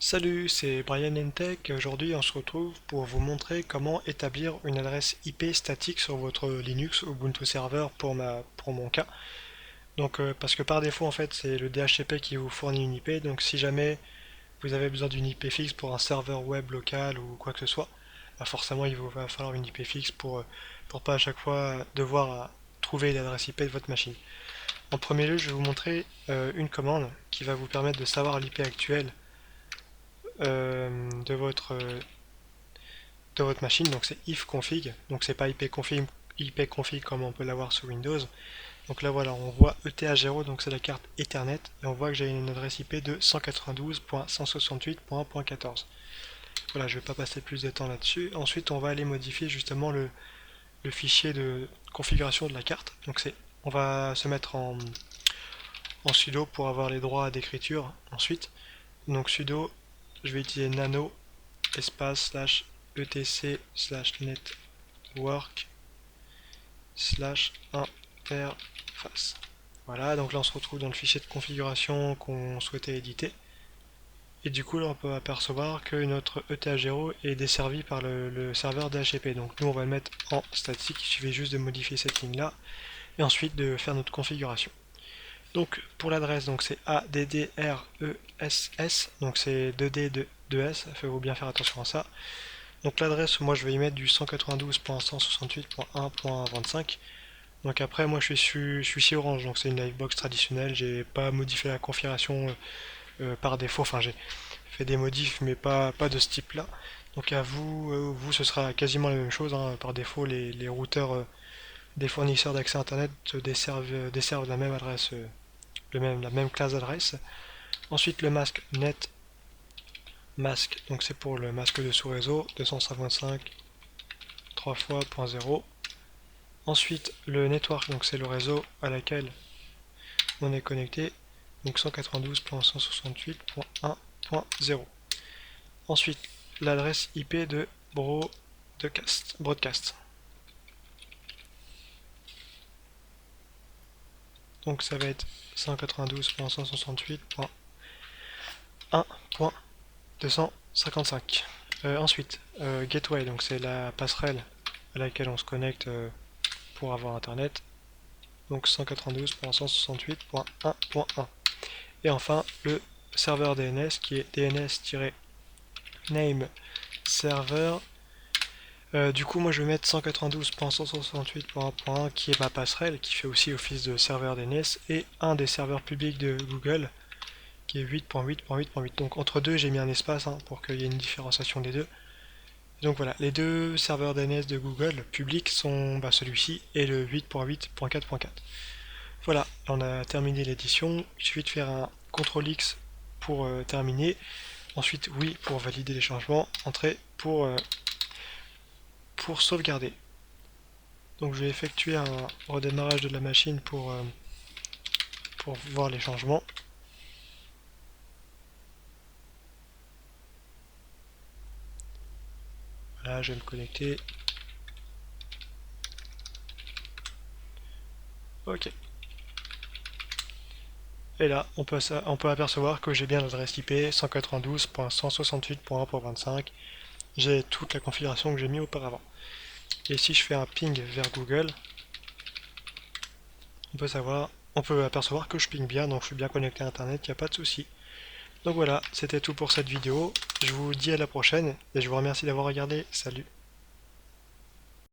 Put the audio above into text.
Salut, c'est Brian Entech et aujourd'hui on se retrouve pour vous montrer comment établir une adresse IP statique sur votre Linux Ubuntu Server pour mon cas. Donc parce que par défaut en fait c'est le DHCP qui vous fournit une IP, donc si jamais vous avez besoin d'une IP fixe pour un serveur web local ou quoi que ce soit, bah forcément il vous va falloir une IP fixe pour pas à chaque fois devoir trouver l'adresse IP de votre machine. En premier lieu je vais vous montrer une commande qui va vous permettre de savoir l'IP actuelle de votre machine, donc c'est ifconfig, donc c'est pas ipconfig comme on peut l'avoir sur Windows. Donc là voilà, on voit ETH0, donc c'est la carte Ethernet, et on voit que j'ai une adresse IP de 192.168.1.14. Voilà, je vais pas passer plus de temps là-dessus. Ensuite, on va aller modifier justement le fichier de configuration de la carte. Donc on va se mettre en sudo pour avoir les droits d'écriture ensuite. Donc sudo, je vais utiliser nano espace slash etc slash network slash interface. Voilà, donc là on se retrouve dans le fichier de configuration qu'on souhaitait éditer. Et du coup là on peut apercevoir que notre ETH0 est desservi par le serveur DHCP. Donc nous on va le mettre en statique, il suffit juste de modifier cette ligne là et ensuite de faire notre configuration. Donc pour l'adresse, donc c'est ADDRESS, donc c'est 2D de 2S, il faut bien faire attention à ça. Donc l'adresse, moi je vais y mettre du 192.168.1.25. Donc après, moi je suis chez Orange, donc c'est une Livebox traditionnelle, j'ai pas modifié la configuration par défaut, enfin j'ai fait des modifs mais pas de ce type là. Donc à vous, vous ce sera quasiment la même chose, hein. Par défaut les routeurs des fournisseurs d'accès internet desservent la même adresse, la même classe d'adresse. Ensuite le masque net masque, donc c'est pour le masque de sous-réseau, 255 3 fois .0. Ensuite le network, donc c'est le réseau à laquelle on est connecté, donc 192.168.1.0. Ensuite l'adresse IP de broadcast. Donc ça va être 192.168.1.255. Ensuite, gateway, donc c'est la passerelle à laquelle on se connecte pour avoir internet. Donc 192.168.1.1. Et enfin, le serveur DNS qui est DNS-name server. Du coup, moi je vais mettre 192.168.1.1 qui est ma passerelle, qui fait aussi office de serveur DNS, et un des serveurs publics de Google qui est 8.8.8.8. Donc entre deux, j'ai mis un espace pour qu'il y ait une différenciation des deux. Donc voilà, les deux serveurs DNS de Google publics sont celui-ci et le 8.8.4.4. Voilà, on a terminé l'édition. Il suffit de faire un CTRL-X pour terminer. Ensuite, oui pour valider les changements. Entrée pour sauvegarder. Donc je vais effectuer un redémarrage de la machine pour voir les changements. Voilà, je vais me connecter. Ok. Et là, on peut apercevoir que j'ai bien l'adresse IP 192.168.1.25. J'ai toute la configuration que j'ai mis auparavant. Et si je fais un ping vers Google, on peut apercevoir que je ping bien, donc je suis bien connecté à Internet, il n'y a pas de souci. Donc voilà, c'était tout pour cette vidéo. Je vous dis à la prochaine et je vous remercie d'avoir regardé. Salut!